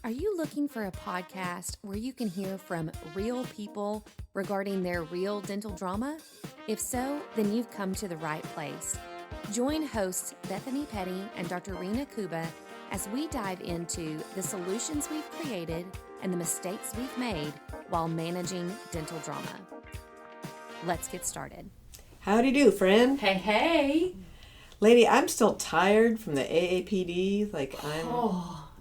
Are you looking for a podcast where you can hear from real people regarding their real dental drama? If so, then you've come to the right place. Join hosts Bethany Petty and Dr. Rena Kuba as we dive into the solutions we've created and the mistakes we've made while managing dental drama. Let's get started. Howdy do, friend. Hey, hey. Lady, I'm still tired from the AAPD.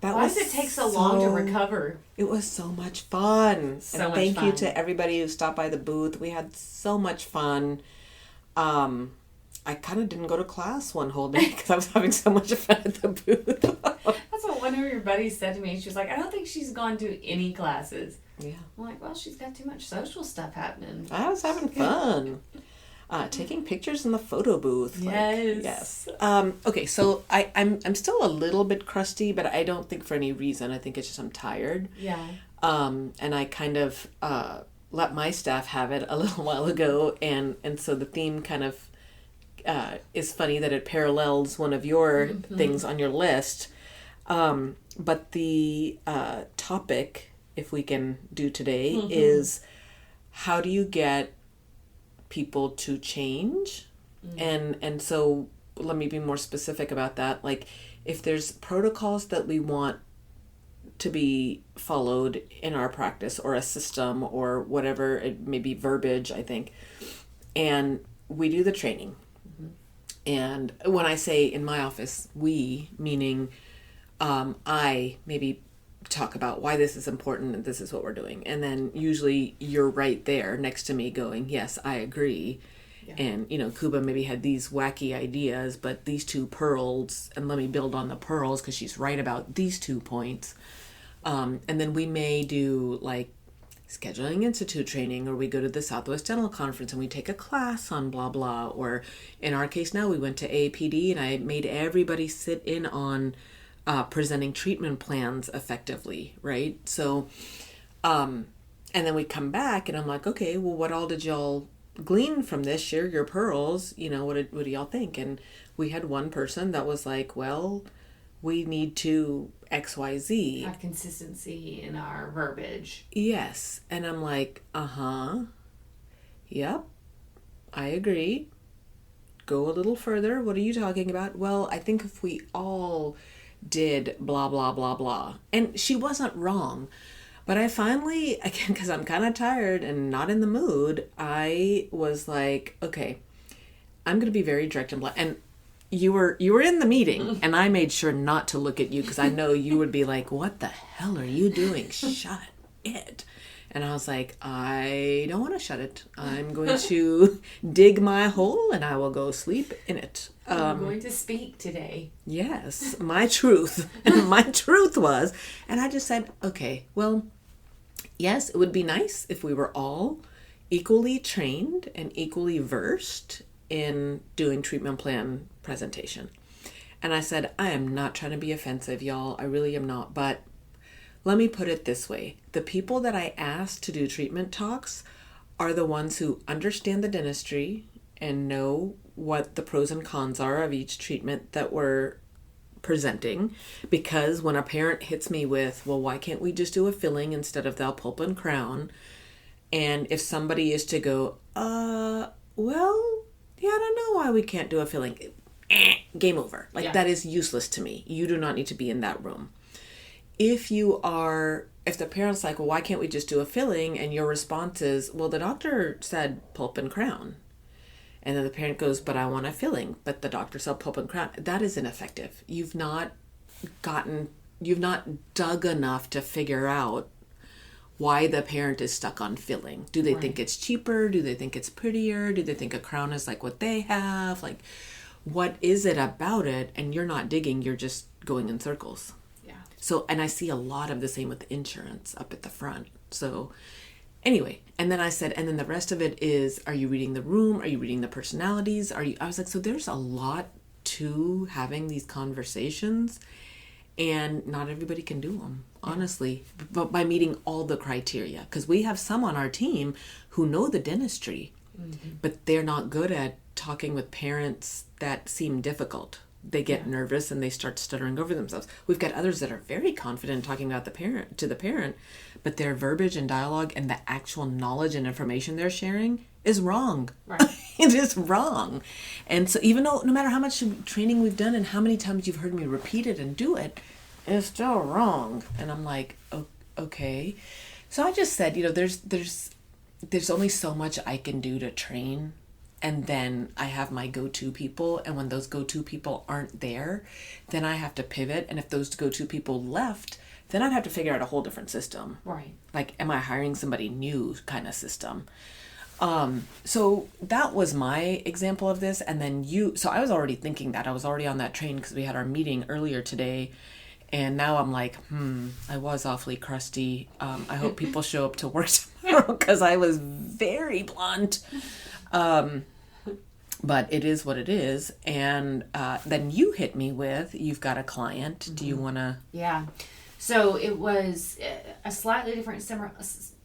Why does it take so long to recover? It was so much fun. Thank you to everybody who stopped by the booth. We had so much fun. I kind of didn't go to class one whole day because I was having so much fun at the booth. That's what one of your buddies said to me. She was like, I don't think she's gone to any classes. Yeah. I'm like, well, she's got too much social stuff happening. I was having fun. Taking pictures in the photo booth. Yes. Okay, so I'm still a little bit crusty, but I don't think for any reason. I think it's just I'm tired. Yeah. And I kind of let my staff have it a little while ago, and so the theme kind of is funny that it parallels one of your things on your list. But the topic, if we can do today, is how do you get people to change? And so let me be more specific about that. Like, if there's protocols that we want to be followed in our practice, or a system, or whatever, it may be verbiage, I think, and we do the training. And when I say in my office, we, meaning I maybe talk about why this is important and this is what we're doing. And then usually you're right there next to me going, yes, I agree. Yeah. And, Kuba maybe had these wacky ideas, but these two pearls, and let me build on the pearls because she's right about these 2 points. And then we may do like scheduling institute training, or we go to the Southwest Dental Conference and we take a class on blah, blah. Or in our case now, we went to AAPD and I made everybody sit in on presenting treatment plans effectively, right? So, and then we come back and I'm like, okay, well, what all did y'all glean from this? Share your pearls. What do y'all think? And we had one person that was like, well, we need to XYZ. Have consistency in our verbiage. Yes. And I'm like, yep, I agree. Go a little further. What are you talking about? Well, I think if we all did blah, blah, blah, blah. And she wasn't wrong. But I finally, again, because I'm kind of tired and not in the mood, I was like, okay, I'm going to be very direct and blunt. And you were in the meeting, and I made sure not to look at you because I know you would be like, what the hell are you doing? Shut it. And I was like, I don't want to shut it. I'm going to dig my hole and I will go sleep in it. I'm going to speak today. Yes, my truth. And my truth was, and I just said, okay, well, yes, it would be nice if we were all equally trained and equally versed in doing treatment plan presentation. And I said, I am not trying to be offensive, y'all. I really am not. But let me put it this way. The people that I asked to do treatment talks are the ones who understand the dentistry and know what the pros and cons are of each treatment that we're presenting. Because when a parent hits me with, well, why can't we just do a filling instead of the pulp and crown? And if somebody is to go, well, yeah, I don't know why we can't do a filling. Game over. That is useless to me. You do not need to be in that room. If the parent's like, well, why can't we just do a filling? And your response is, well, the doctor said pulp and crown. And then the parent goes, but I want a filling. But the doctor said pulp and crown. That is ineffective. You've not dug enough to figure out why the parent is stuck on filling. Do they think it's cheaper? Do they think it's prettier? Do they think a crown is like what they have? Like, what is it about it? And you're not digging, you're just going in circles. Yeah. So, and I see a lot of the same with insurance up at the front. So anyway, and then I said, and then the rest of it is, are you reading the room? Are you reading the personalities? I was like, so there's a lot to having these conversations, and not everybody can do them, honestly, but by meeting all the criteria. Because we have some on our team who know the dentistry, but they're not good at talking with parents that seem difficult. they get nervous and they start stuttering over themselves. We've got others that are very confident talking about the parent, but their verbiage and dialogue and the actual knowledge and information they're sharing is wrong. Right. It is wrong. And so even though no matter how much training we've done and how many times you've heard me repeat it and do it, it's still wrong. And I'm like, okay. So I just said, there's only so much I can do to train. And then I have my go-to people. And when those go-to people aren't there, then I have to pivot. And if those go-to people left, then I'd have to figure out a whole different system. Right. Like, am I hiring somebody new kind of system? So that was my example of this. And then so I was already thinking that. I was already on that train because we had our meeting earlier today. And now I'm like, I was awfully crusty. I hope people show up to work tomorrow because I was very blunt. But it is what it is. And then you hit me with, you've got a client. Mm-hmm. Do you want to? Yeah. So it was a slightly different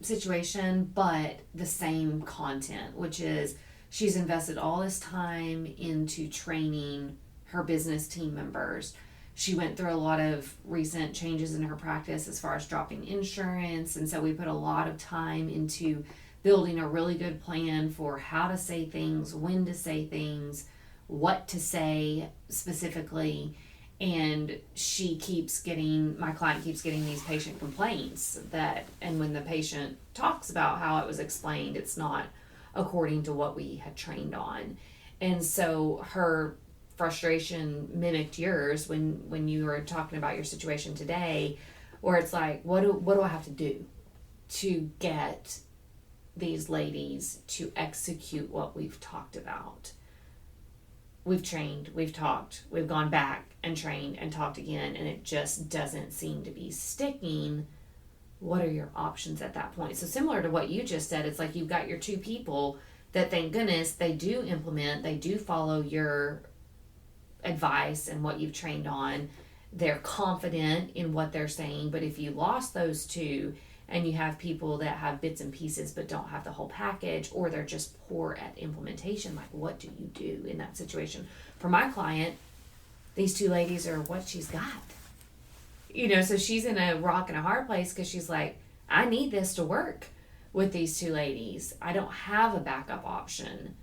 situation, but the same content, which is she's invested all this time into training her business team members. She went through a lot of recent changes in her practice as far as dropping insurance. And so we put a lot of time into building a really good plan for how to say things, when to say things, what to say specifically. And my client keeps getting these patient complaints and when the patient talks about how it was explained, it's not according to what we had trained on. And so her frustration mimicked yours when you were talking about your situation today, where it's like, what do I have to do to get these ladies to execute what we've talked about? We've trained, we've talked, we've gone back and trained and talked again, and it just doesn't seem to be sticking. What are your options at that point? So similar to what you just said, it's like you've got your two people that, thank goodness, they do implement, they do follow your advice and what you've trained on. They're confident in what they're saying. But if you lost those two and you have people that have bits and pieces but don't have the whole package, or they're just poor at implementation, like, what do you do in that situation? For my client, these two ladies are what she's got. So she's in a rock and a hard place because she's like, I need this to work with these two ladies. I don't have a backup option,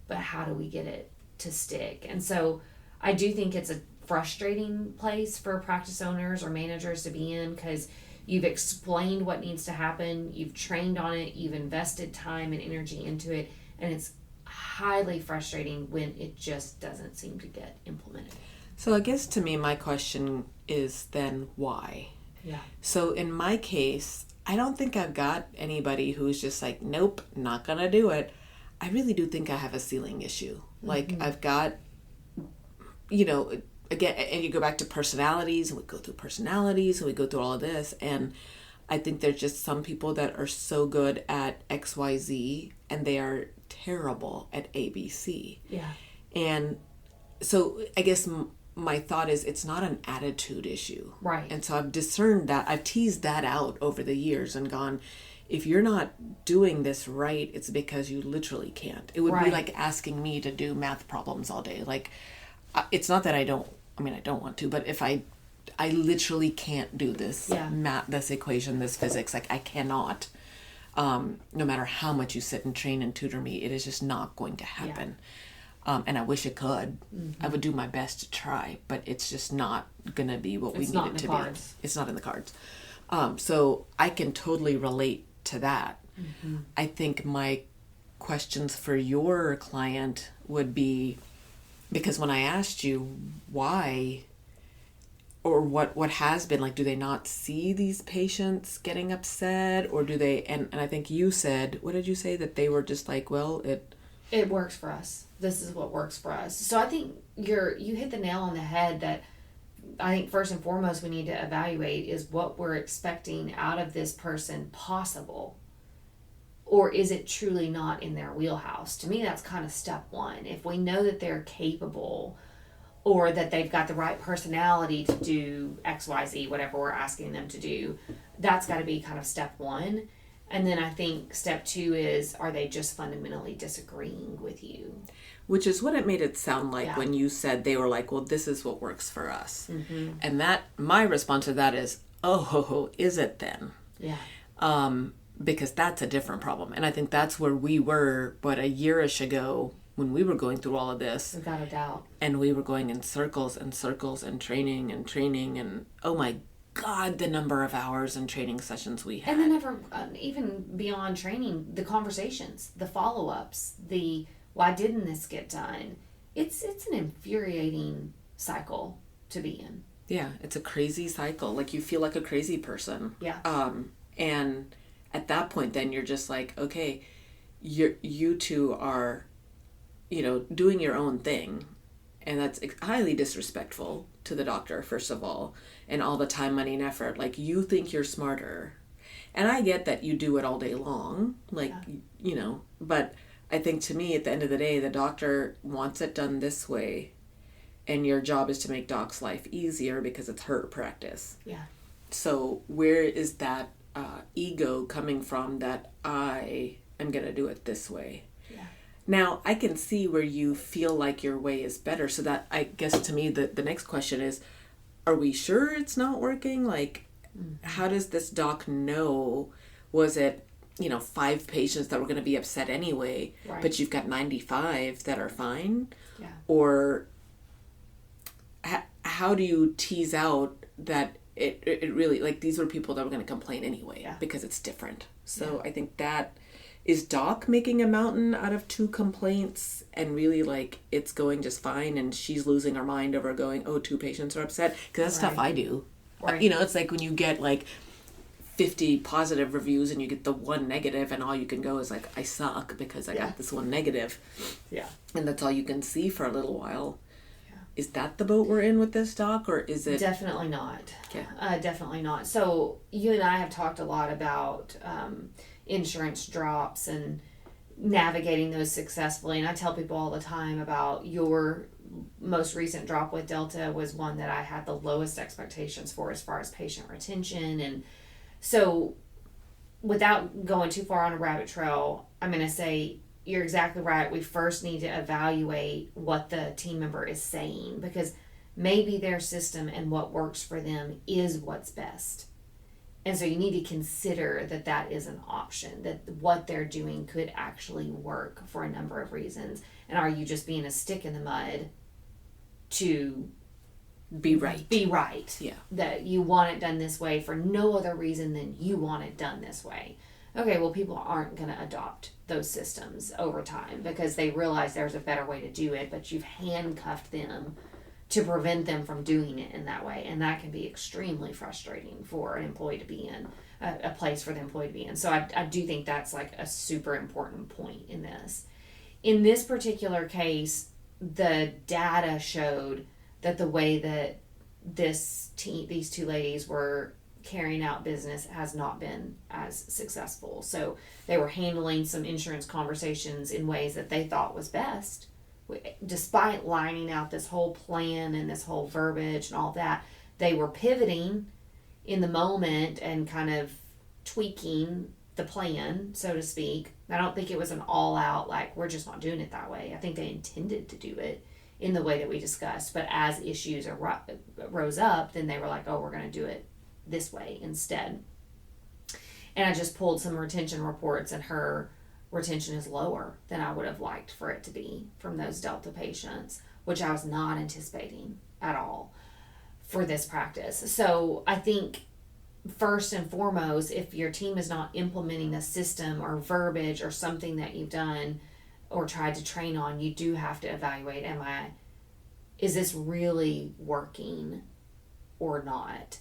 but how do we get it to stick? And so I do think it's a frustrating place for practice owners or managers to be in, because you've explained what needs to happen, you've trained on it, you've invested time and energy into it, and it's highly frustrating when it just doesn't seem to get implemented. So I guess to me, my question is then why? Yeah. So in my case, I don't think I've got anybody who's just like, nope, not gonna do it. I really do think I have a ceiling issue. Like, I've got, again, and you go back to personalities, and we go through personalities, and we go through all of this, and I think there's just some people that are so good at XYZ, and they are terrible at ABC. Yeah. And so I guess my thought is it's not an attitude issue. Right. And so I've discerned that, I've teased that out over the years and gone, if you're not doing this right, it's because you literally can't. It would be like asking me to do math problems all day. Like, it's not that I don't want to, but if I literally can't do this math, this equation, this physics, like I cannot, no matter how much you sit and train and tutor me, it is just not going to happen. And I wish it could. I would do my best to try, but it's just not going to be what we need it to be. It's not in the cards. So I can totally relate to that. Mm-hmm. I think my questions for your client would be, because when I asked you why, or what has been, like, do they not see these patients getting upset, or do they, and I think you said, what did you say, that they were just like, well, it works for us. This is what works for us. So I think you hit the nail on the head, that I think first and foremost we need to evaluate is what we're expecting out of this person possible, or is it truly not in their wheelhouse? To me, that's kind of step one. If we know that they're capable, or that they've got the right personality to do XYZ, whatever we're asking them to do, that's got to be kind of step one. And then I think step 2 is, are they just fundamentally disagreeing with you? Which is what it made it sound like Yeah. when you said they were like, well, this is what works for us. Mm-hmm. And that, my response to that is, oh, is it then? Yeah. Because that's a different problem. And I think that's where we were, a year-ish ago when we were going through all of this. Without a doubt. And we were going in circles and circles and training. And oh my God, the number of hours and training sessions we had. And then never, even beyond training, the conversations, the follow-ups, the why didn't this get done? It's an infuriating cycle to be in. Yeah, it's a crazy cycle. Like, you feel like a crazy person. Yeah. And at that point, then you're just like, okay, you two are, doing your own thing. And that's highly disrespectful to the doctor, first of all, and all the time, money, and effort. Like, you think you're smarter. And I get that you do it all day long, but I think, to me, at the end of the day, the doctor wants it done this way. And your job is to make doc's life easier because it's her practice. Yeah. So where is that ego coming from that I am going to do it this way? Yeah. Now, I can see where you feel like your way is better. So that, I guess, to me, the next question is, are we sure it's not working? Like, how does this doc know? Was it, 5 patients that were going to be upset anyway, right, but you've got 95 that are fine? Yeah. Or how do you tease out that it really, like, these were people that were going to complain anyway, yeah, because it's different. So I think that is doc making a mountain out of 2 complaints, and really, like, it's going just fine, and she's losing her mind over going, 2 patients are upset, because that's stuff I do. Right. It's like when you get like 50 positive reviews and you get the 1 negative, and all you can go is like, I suck because I got this 1 negative. Yeah. And that's all you can see for a little while. Is that the boat we're in with this doc, or is it? Definitely not. Okay. Definitely not. So you and I have talked a lot about insurance drops and navigating those successfully. And I tell people all the time about your most recent drop with Delta was one that I had the lowest expectations for as far as patient retention. And so without going too far on a rabbit trail, I'm going to say, you're exactly right. We first need to evaluate what the team member is saying, because maybe their system and what works for them is what's best. And so you need to consider that that is an option, that what they're doing could actually work for a number of reasons. And are you just being a stick in the mud to be right? Be right. Yeah. That you want it done this way for no other reason than you want it done this way. Okay, well, people aren't going to adopt those systems over time because they realize there's a better way to do it, but you've handcuffed them to prevent them from doing it in that way. And that can be extremely frustrating for an employee to be in, a place for the employee to be in. So I do think that's like a super important point in this. In this particular case, the data showed that the way that these 2 ladies were carrying out business has not been as successful. So they were handling some insurance conversations in ways that they thought was best, despite lining out this whole plan and this whole verbiage and all that. They were pivoting in the moment and kind of tweaking the plan, so to speak. I don't think it was an all-out, like, we're just not doing it that way. I think they intended to do it in the way that we discussed, but as issues rose up, then they were like, we're going to do it this way instead. And I just pulled some retention reports, and her retention is lower than I would have liked for it to be from those Delta patients, which I was not anticipating at all for this practice. So I think first and foremost, if your team is not implementing a system or verbiage or something that you've done or tried to train on, you do have to evaluate, is this really working or not?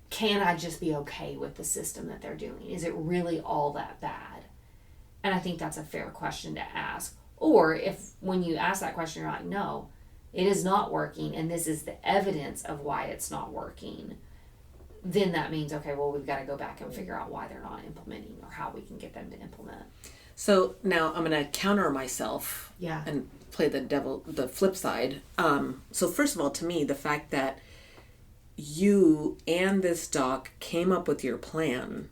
Can I just be okay with the system that they're doing? Is it really all that bad? And I think that's a fair question to ask. Or if when you ask that question, you're like, no, it is not working, and this is the evidence of why it's not working, then that means, okay, well, we've got to go back and figure out why they're not implementing or how we can get them to implement. So now I'm going to counter myself and play the flip side. So first of all, to me, the fact that you and this doc came up with your plan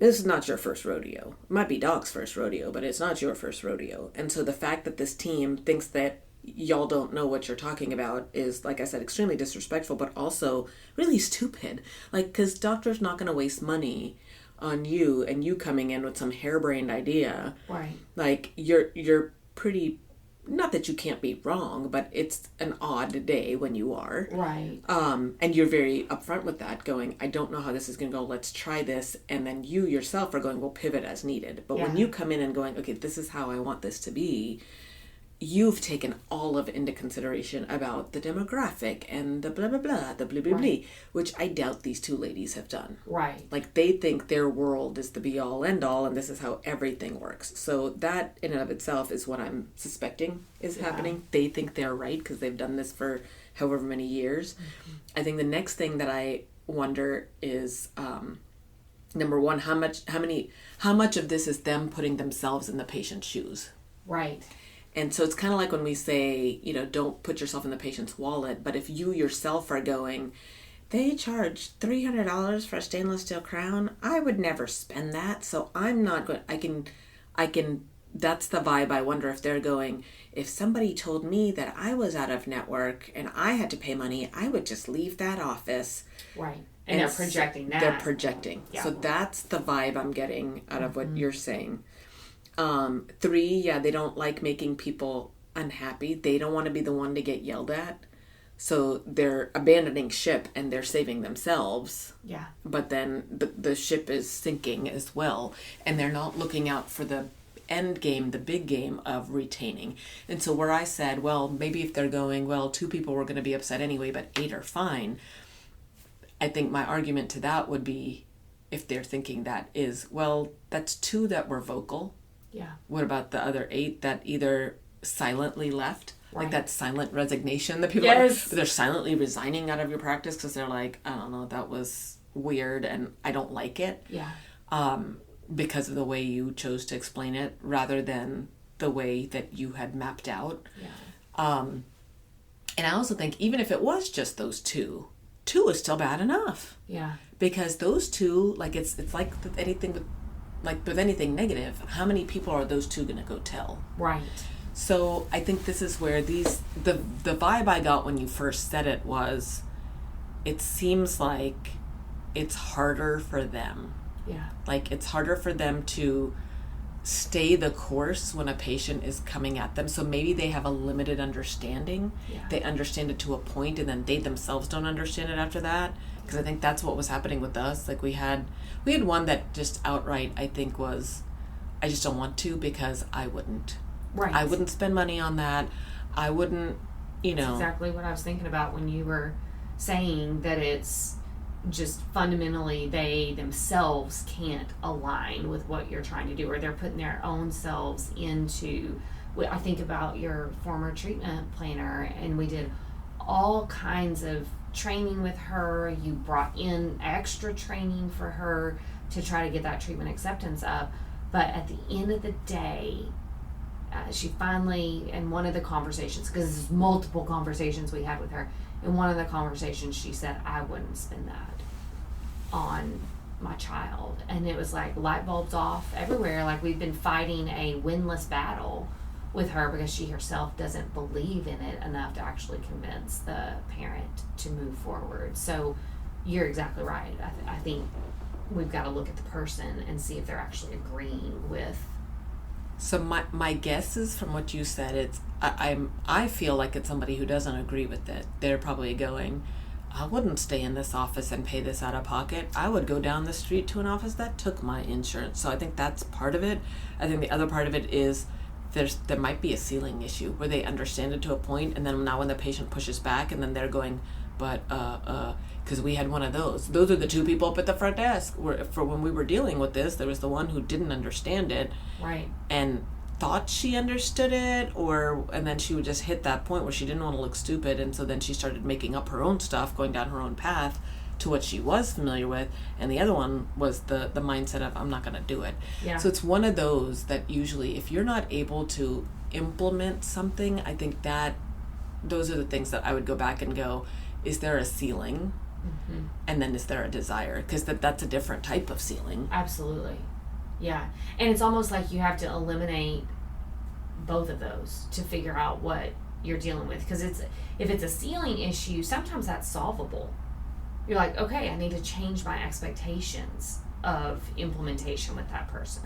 this is not your first rodeo. It might be Doc's first rodeo, but it's not your first rodeo. And so the fact that this team thinks that y'all don't know what you're talking about is, like I said, extremely disrespectful, but also really stupid. Like, because doctor's not going to waste money on you and you coming in with some harebrained idea. Right. Like, you're pretty, not that you can't be wrong, but it's an odd day when you are. Right. And you're very upfront with that, going, I don't know how this is going to go, let's try this. And then you yourself are going, we'll pivot as needed. But when you come in and going, okay, this is how I want this to be, you've taken all of it into consideration about the demographic and the blah, blah, blah, the blah, blah, blah, which I doubt these two ladies have done. Right. Like, they think their world is the be-all, end-all, and this is how everything works. So that, in and of itself, is what I'm suspecting is happening. They think they're right because they've done this for however many years. Mm-hmm. I think the next thing that I wonder is, number one, how much of this is them putting themselves in the patient's shoes? Right. And so it's kind of like when we say, you know, don't put yourself in the patient's wallet. But if you yourself are going, they charge $300 for a stainless steel crown, I would never spend that. So I'm not going, I can, that's the vibe. I wonder if they're going, if somebody told me that I was out of network and I had to pay money, I would just leave that office. Right. And they're projecting that. They're projecting. Yeah. So that's the vibe I'm getting out of what you're saying. 3, they don't like making people unhappy. They don't want to be the one to get yelled at. So they're abandoning ship and they're saving themselves. Yeah. But then the ship is sinking as well. And they're not looking out for the end game, the big game of retaining. And so where I said, well, maybe if they're going, well, 2 people were going to be upset anyway, but 8 are fine. I think my argument to that would be, if they're thinking that, is, well, that's 2 that were vocal. Yeah. What about the other 8 that either silently left? Right. Like that silent resignation that people they're silently resigning out of your practice because they're like, I don't know, that was weird and I don't like it. Yeah. Because of the way you chose to explain it rather than the way that you had mapped out. Yeah. And I also think even if it was just those 2 is still bad enough. Yeah. Because those 2, like it's like with anything with anything negative, how many people are those 2 going to go tell? Right. So I think this is where the vibe I got when you first said it was, it seems like it's harder for them. Yeah. Like it's harder for them to stay the course when a patient is coming at them. So maybe they have a limited understanding. Yeah. They understand it to a point and then they themselves don't understand it after that. Because I think that's what was happening with us. Like we had one that just outright, I think, was, I just don't want to because I wouldn't. Right. I wouldn't spend money on that. I wouldn't, you know. That's exactly what I was thinking about when you were saying that it's just fundamentally they themselves can't align with what you're trying to do, or they're putting their own selves into. I think about your former treatment planner, and we did all kinds of training with her. You brought in extra training for her to try to get that treatment acceptance up, but at the end of the day, she finally, in one of the conversations, because there's multiple conversations we had with her, in one of the conversations she said, I wouldn't spend that on my child. And it was like light bulbs off everywhere. Like we've been fighting a winless battle with her because she herself doesn't believe in it enough to actually convince the parent to move forward. So you're exactly right. I think we've got to look at the person and see if they're actually agreeing with. So my guess is, from what you said, I feel like it's somebody who doesn't agree with it. They're probably going, I wouldn't stay in this office and pay this out of pocket. I would go down the street to an office that took my insurance. So I think that's part of it. I think the other part of it is there might be a ceiling issue where they understand it to a point, and then now when the patient pushes back, and then they're going, but because we had one of those. Those are the 2 people up at the front desk. For when we were dealing with this, there was the one who didn't understand it, right, and thought she understood it, and then she would just hit that point where she didn't want to look stupid, and so then she started making up her own stuff, going down her own path to what she was familiar with, and the other one was the mindset of, I'm not going to do it. Yeah. So it's one of those that usually, if you're not able to implement something, I think that those are the things that I would go back and go, is there a ceiling? Mm-hmm. And then is there a desire? Because that's a different type of ceiling. Absolutely. Yeah. And it's almost like you have to eliminate both of those to figure out what you're dealing with. Because if it's a ceiling issue, sometimes that's solvable. You're like, okay, I need to change my expectations of implementation with that person.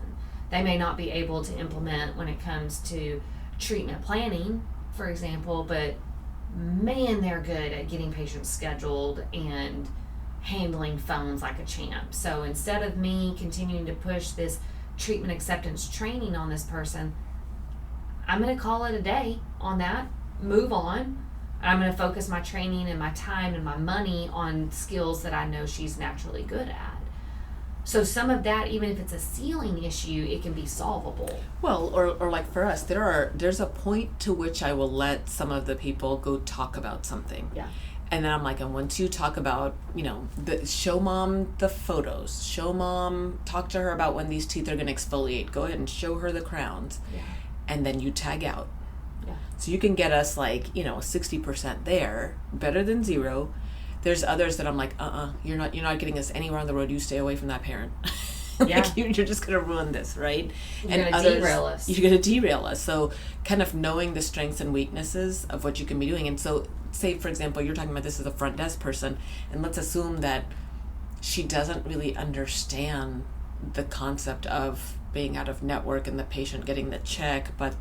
They may not be able to implement when it comes to treatment planning, for example, but man, they're good at getting patients scheduled and handling phones like a champ. So instead of me continuing to push this treatment acceptance training on this person, I'm going to call it a day on that, move on. I'm going to focus my training and my time and my money on skills that I know she's naturally good at. So some of that, even if it's a ceiling issue, it can be solvable. Well, or like for us, there's a point to which I will let some of the people go talk about something. Yeah. And then I'm like, and once you talk about, show mom the photos, show mom, talk to her about when these teeth are going to exfoliate, go ahead and show her the crowns. Yeah. And then you tag out. Yeah. So you can get us 60% there, better than zero. There's others that I'm like, you're not getting us anywhere on the road. You stay away from that parent. Yeah. You're just going to ruin this, right? You're going to derail us. You're going to derail us. So kind of knowing the strengths and weaknesses of what you can be doing. And so say, for example, you're talking about this as a front desk person, and let's assume that she doesn't really understand the concept of being out of network and the patient getting the check, but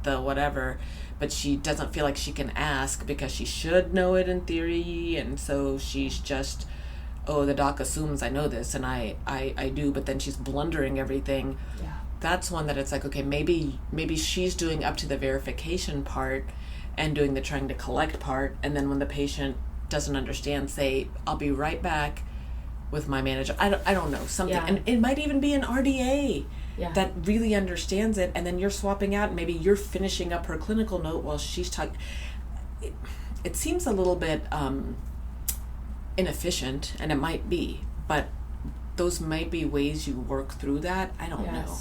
she doesn't feel like she can ask because she should know it in theory, and so she's just, the doc assumes I know this, and I do, but then she's blundering everything. Yeah. That's one that it's like, okay, maybe she's doing up to the verification part and doing the trying to collect part, and then when the patient doesn't understand, say, I'll be right back with my manager. I don't know, something. Yeah. And it might even be an RDA. Yeah. That really understands it, and then you're swapping out, and maybe you're finishing up her clinical note while she's talking. It seems a little bit inefficient, and it might be, but those might be ways you work through that. I don't know.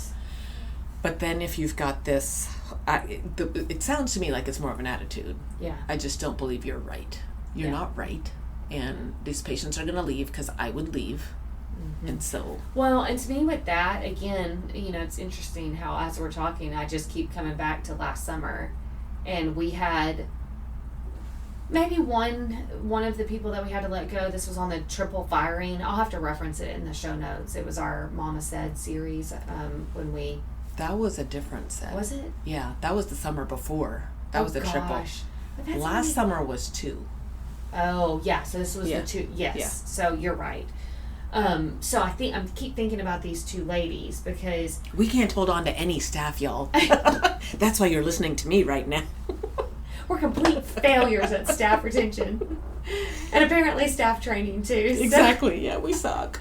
But then if you've got this, it sounds to me like it's more of an attitude. Yeah. I just don't believe you're right. You're not right, and these patients are going to leave because I would leave. Mm-hmm. And so, well, and to me with that, again, it's interesting how as we're talking, I just keep coming back to last summer, and we had maybe one of the people that we had to let go. This was on the triple firing. I'll have to reference it in the show notes. It was our Mama Said series when we. That was a different set. Was it? Yeah, that was the summer before. That was the triple. Last summer was 2. Oh yeah, so this was the 2. Yes, yeah. So you're right. So I keep thinking about these 2 ladies because we can't hold on to any staff, y'all. That's why you're listening to me right now. We're complete failures at staff retention, and apparently staff training too. So. Exactly. Yeah, we suck.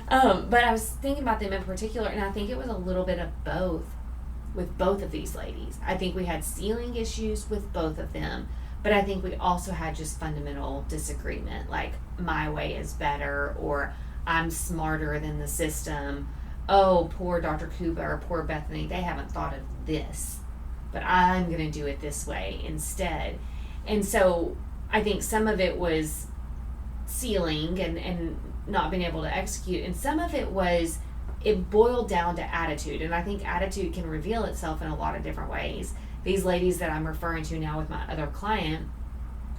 But I was thinking about them in particular, and I think it was a little bit of both with both of these ladies. I think we had ceiling issues with both of them. But I think we also had just fundamental disagreement, like my way is better, or I'm smarter than the system. Oh, poor Dr. Kuba or poor Bethany, they haven't thought of this, but I'm going to do it this way instead. And so I think some of it was ceiling and not being able to execute, and some of it boiled down to attitude. And I think attitude can reveal itself in a lot of different ways. These ladies that I'm referring to now with my other client,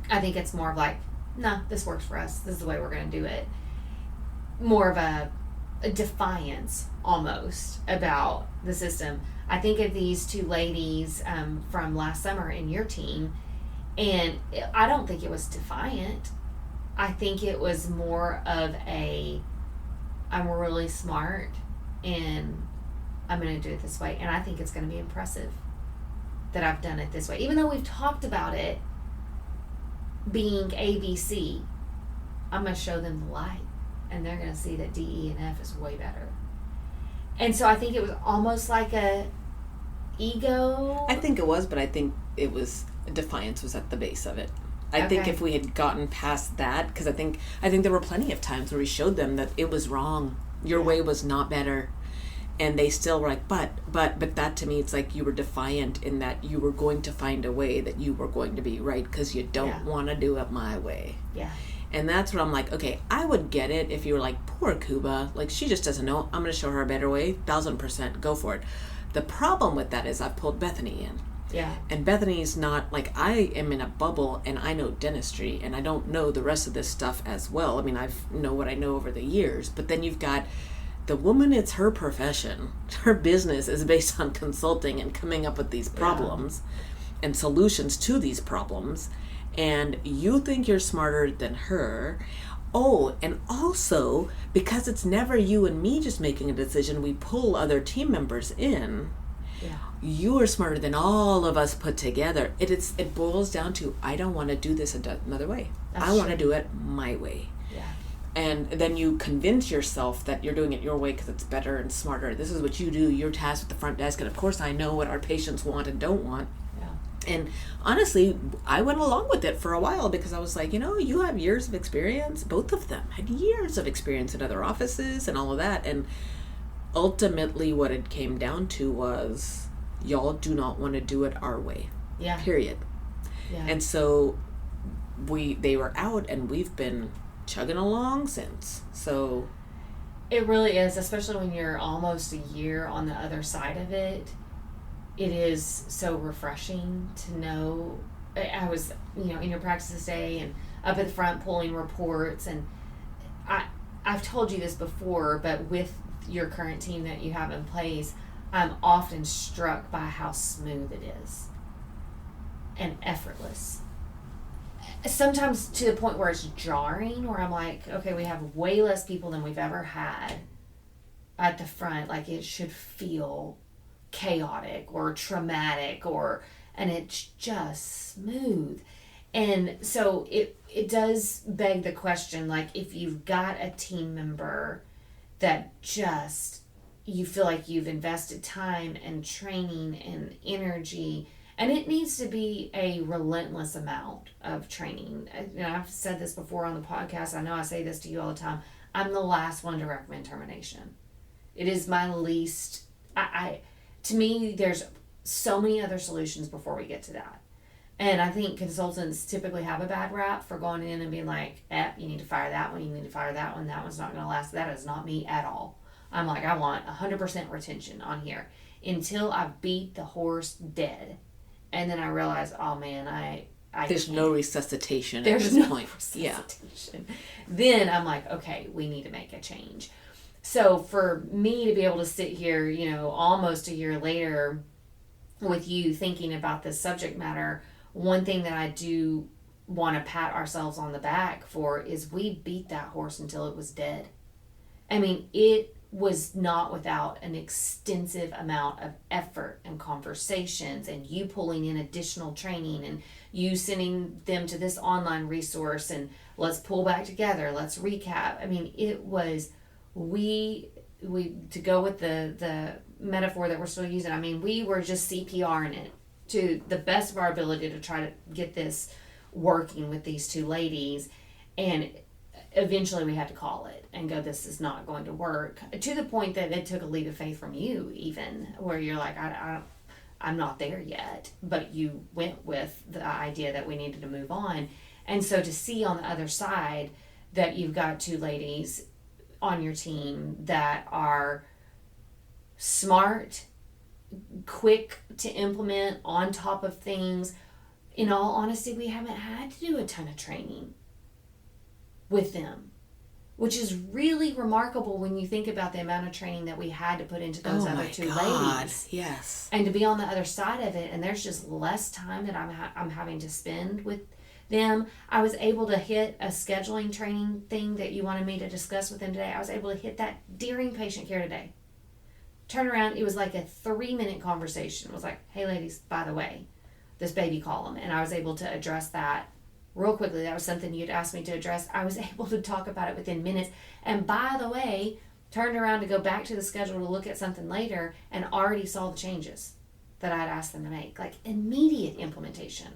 I think it's more of like, nah, this works for us. This is the way we're going to do it. More of a defiance almost about the system. I think of these 2 ladies from last summer in your team, and I don't think it was defiant. I think it was more of I'm really smart and I'm going to do it this way. And I think it's going to be impressive that I've done it this way. Even though we've talked about it being ABC, I'm going to show them the light, and they're going to see that D, E, and F is way better. And so I think it was almost like a ego. I think it was, but I think it was defiance was at the base of it. I think if we had gotten past that, because I think there were plenty of times where we showed them that it was wrong. Your way was not better. And they still were like, but that to me, it's like you were defiant in that you were going to find a way that you were going to be right because you don't want to do it my way. Yeah. And that's what I'm like, okay, I would get it if you were like, poor Kuba, like she just doesn't know. I'm going to show her a better way. 1,000%, go for it. The problem with that is I've pulled Bethany in. Yeah. And Bethany's not, like, I am in a bubble and I know dentistry and I don't know the rest of this stuff as well. I mean, I know what I know over the years, but then you've got the woman, it's her profession. Her business is based on consulting and coming up with these problems and solutions to these problems. And you think you're smarter than her. Oh, and also, because it's never you and me just making a decision, we pull other team members in. Yeah. You are smarter than all of us put together. It boils down to, I don't want to do this another way. I want to do it my way. Yeah. And then you convince yourself that you're doing it your way because it's better and smarter. This is what you do. You're tasked with the front desk. And of course, I know what our patients want and don't want. Yeah. And honestly, I went along with it for a while because I was like, you have years of experience. Both of them had years of experience in other offices and all of that. And ultimately, what it came down to was, y'all do not want to do it our way. Yeah. Period. Yeah. And so they were out and we've been chugging along since. So it really is, especially when you're almost a year on the other side of it. It is so refreshing to know. I was, in your practice day and up at the front pulling reports, and I've told you this before, but with your current team that you have in place, I'm often struck by how smooth it is and effortless. Sometimes to the point where it's jarring, where I'm like, okay, we have way less people than we've ever had at the front. Like, it should feel chaotic or traumatic, and it's just smooth. And so it does beg the question, like, if you've got a team member that just, you feel like you've invested time and training and energy, and it needs to be a relentless amount of training. I've said this before on the podcast. I know I say this to you all the time. I'm the last one to recommend termination. It is my least. To me, there's so many other solutions before we get to that. And I think consultants typically have a bad rap for going in and being like, you need to fire that one, you need to fire that one, that one's not going to last. That is not me at all. I'm like, I want 100% retention on here until I've beat the horse dead. And then I realize, oh man, I there's no resuscitation there's at this no point. Resuscitation. Yeah. Then I'm like, okay, we need to make a change. So for me to be able to sit here, almost a year later with you thinking about this subject matter, one thing that I do want to pat ourselves on the back for is we beat that horse until it was dead. I mean, it was not without an extensive amount of effort and conversations, and you pulling in additional training and you sending them to this online resource and let's pull back together, let's recap. I mean, it was, we to go with the metaphor that we're still using, I mean, we were just CPRing it to the best of our ability to try to get this working with these two ladies. And eventually we had to call it and go, this is not going to work, to the point that it took a leap of faith from you, even where you're like, I'm not there yet, but you went with the idea that we needed to move on. And so to see on the other side that you've got two ladies on your team that are smart, quick to implement, on top of things. In all honesty, we haven't had to do a ton of training with them, which is really remarkable when you think about the amount of training that we had to put into those other two ladies. Yes. And to be on the other side of it, and there's just less time that I'm having to spend with them. I was able to hit a scheduling training thing that you wanted me to discuss with them today. I was able to hit that during patient care today. Turn around, it was like a 3-minute conversation. It was like, hey ladies, by the way, this baby column. And I was able to address that real quickly. That was something you'd asked me to address. I was able to talk about it within minutes. And by the way, turned around to go back to the schedule to look at something later and already saw the changes that I'd asked them to make. Like immediate implementation.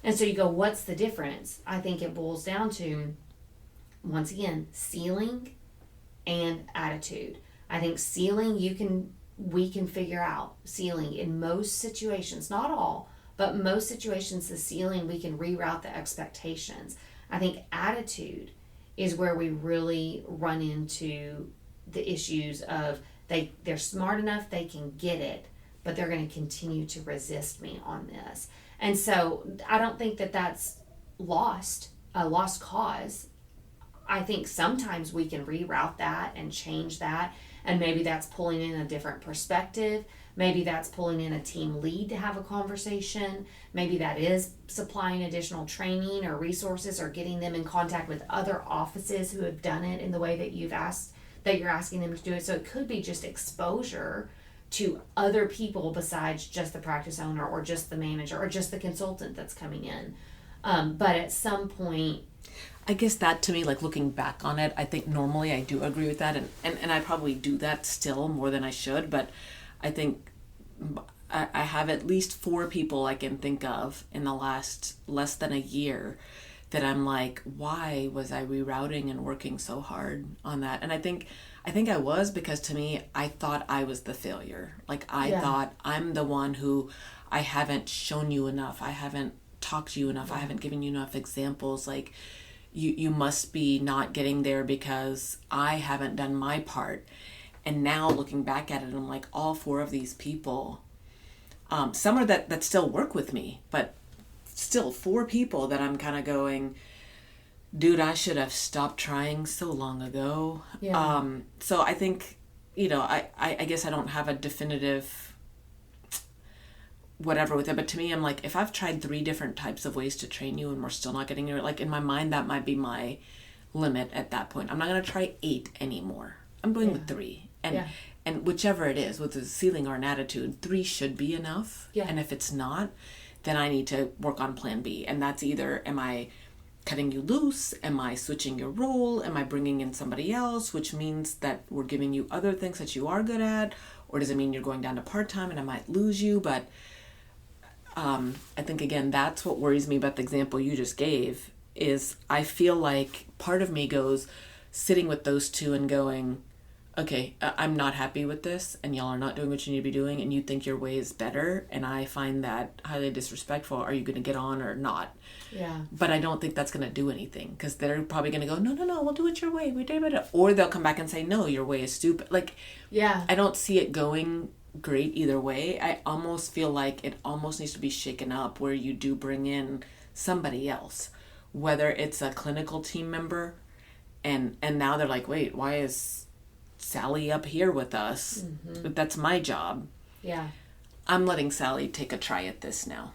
And so you go, what's the difference? I think it boils down to, once again, ceiling and attitude. I think ceiling we can figure out. Ceiling in most situations, not all, but most situations, the ceiling, we can reroute the expectations. I think attitude is where we really run into the issues of they're smart enough, they can get it, but they're going to continue to resist me on this. And so I don't think that that's a lost cause. I think sometimes we can reroute that and change that, and maybe that's pulling in a different perspective. Maybe that's pulling in a team lead to have a conversation. Maybe that is supplying additional training or resources, or getting them in contact with other offices who have done it in the way that you're asking them to do it. So it could be just exposure to other people besides just the practice owner or just the manager or just the consultant that's coming in. But at some point, I guess that, to me, like looking back on it, I think normally I do agree with that, and I probably do that still more than I should, but I think I have at least 4 people I can think of in the last less than a year that I'm like, why was I rerouting and working so hard on that? And I think I was, because to me, I thought I was the failure. Like, I thought I'm the one who, I haven't shown you enough, I haven't talked to you enough, I haven't given you enough examples, like, you must be not getting there because I haven't done my part. And now looking back at it, I'm like, all 4 of these people, some are that still work with me, but still 4 people that I'm kind of going, dude, I should have stopped trying so long ago. Yeah. So I think, I guess I don't have a definitive whatever with it, but to me, I'm like, if I've tried 3 different types of ways to train you and we're still not getting it, like, in my mind, that might be my limit at that point. I'm not going to try 8 anymore. I'm going with 3. And whichever it is, with a ceiling or an attitude, 3 should be enough. Yeah. And if it's not, then I need to work on plan B. And that's either, am I cutting you loose? Am I switching your role? Am I bringing in somebody else, which means that we're giving you other things that you are good at? Or does it mean you're going down to part-time and I might lose you? But I think, again, that's what worries me about the example you just gave, is I feel like part of me goes sitting with those 2 and going, okay, I'm not happy with this, and y'all are not doing what you need to be doing, and you think your way is better, and I find that highly disrespectful. Are you going to get on or not? Yeah. But I don't think that's going to do anything, because they're probably going to go, no, we'll do it your way. We did it. Or they'll come back and say, no, your way is stupid. Like, yeah, I don't see it going great either way. I almost feel like it almost needs to be shaken up, where you do bring in somebody else, whether it's a clinical team member, and now they're like, wait, why is Sally up here with us? But that's my job. Yeah. I'm letting Sally take a try at this now.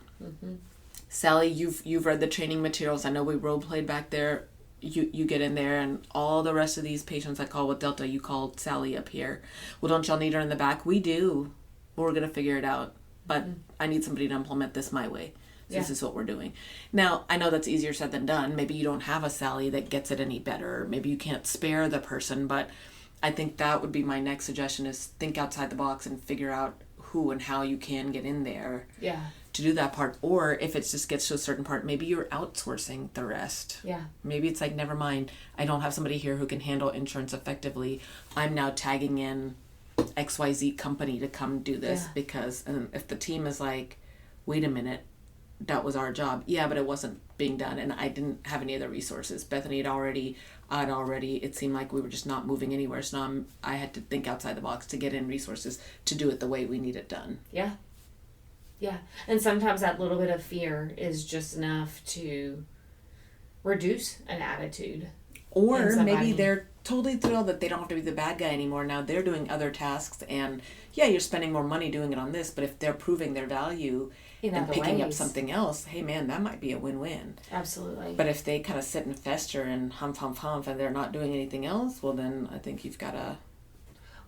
Sally, you've read the training materials. I know we role played back there. You get in there, and all the rest of these patients I call with Delta, you called Sally up here. Well, don't y'all need her in the back? We do. Well, we're going to figure it out. But I need somebody to implement this my way. So this is what we're doing. Now, I know that's easier said than done. Maybe you don't have a Sally that gets it any better. Maybe you can't spare the person. But I think that would be my next suggestion, is think outside the box and figure out who and how you can get in there. Yeah. To do that part. Or if it just gets to a certain part, maybe you're outsourcing the rest. Yeah. Maybe it's like, never mind, I don't have somebody here who can handle insurance effectively. I'm now tagging in XYZ company to come do this. Because if the team is like, wait a minute, that was our job. Yeah, but it wasn't being done, and I didn't have any other resources. Bethany I'd already, it seemed like we were just not moving anywhere. So now I had to think outside the box to get in resources to do it the way we need it done. Yeah. Yeah. And sometimes that little bit of fear is just enough to reduce an attitude. Or maybe they're totally thrilled that they don't have to be the bad guy anymore. Now they're doing other tasks, and yeah, you're spending more money doing it on this, but if they're proving their value and picking up something else, hey man, that might be a win-win. Absolutely. But if they kind of sit and fester and humph and they're not doing anything else, well then I think you've got to...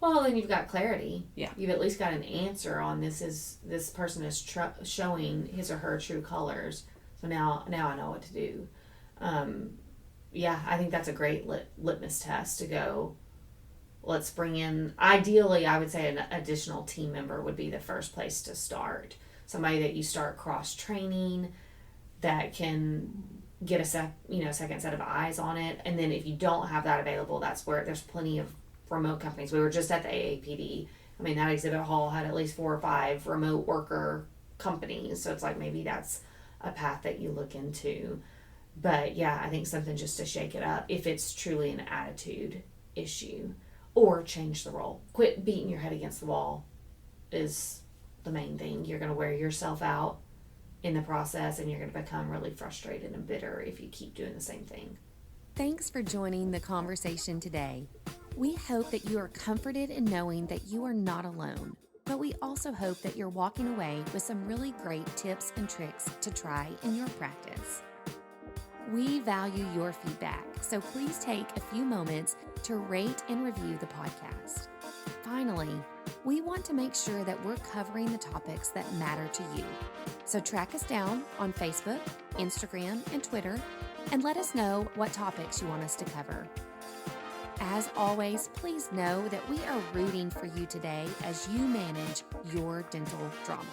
Well, then you've got clarity. Yeah. You've at least got an answer on this person is showing his or her true colors. So now I know what to do. Yeah, I think that's a great litmus test to go, let's bring in, ideally, I would say an additional team member would be the first place to start. Somebody that you start cross-training, that can get a second set of eyes on it. And then if you don't have that available, that's where there's plenty of remote companies. We were just at the AAPD. I mean, that exhibit hall had at least 4 or 5 remote worker companies. So it's like, maybe that's a path that you look into. But yeah, I think something just to shake it up if it's truly an attitude issue, or change the role. Quit beating your head against the wall is the main thing. You're going to wear yourself out in the process, and you're going to become really frustrated and bitter if you keep doing the same thing. Thanks for joining the conversation today. We hope that you are comforted in knowing that you are not alone, but we also hope that you're walking away with some really great tips and tricks to try in your practice. We value your feedback, so please take a few moments to rate and review the podcast. Finally, we want to make sure that we're covering the topics that matter to you. So track us down on Facebook, Instagram, and Twitter, and let us know what topics you want us to cover. As always, please know that we are rooting for you today as you manage your dental drama.